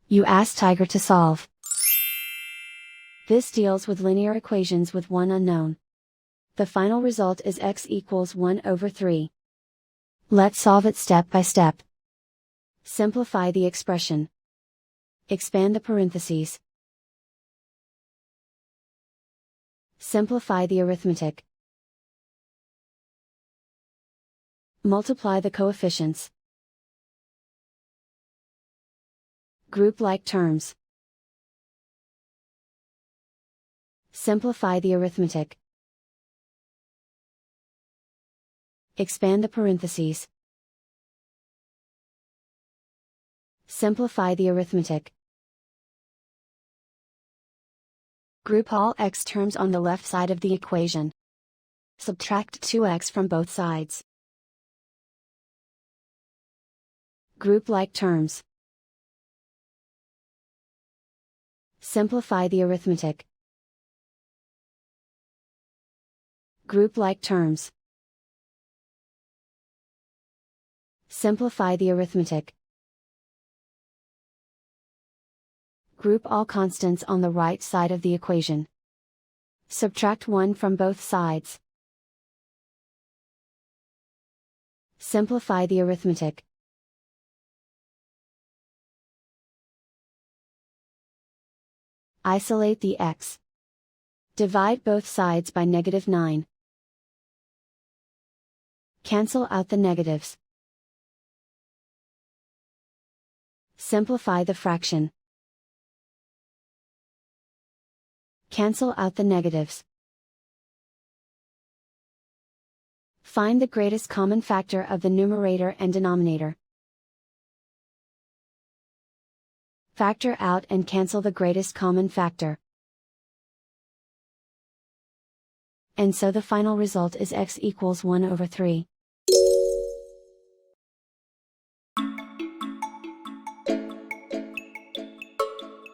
You ask Tiger to solve. This deals with linear equations with one unknown. The final result is x equals 1 over 3. Let's solve it step by step. Simplify the expression. Expand the parentheses. Simplify the arithmetic. Multiply the coefficients. Group like terms. Simplify the arithmetic. Expand the parentheses. Simplify the arithmetic. Group all x terms on the left side of the equation. Subtract 2x from both sides. Group like terms. Simplify the arithmetic. Group like terms. Simplify the arithmetic. Group all constants on the right side of the equation. Subtract 1 from both sides. Simplify the arithmetic. Isolate the x. Divide both sides by -9. Cancel out the negatives. Simplify the fraction. Cancel out the negatives. Find the greatest common factor of the numerator and denominator. Factor out and cancel the greatest common factor. And so the final result is x equals 1 over 3.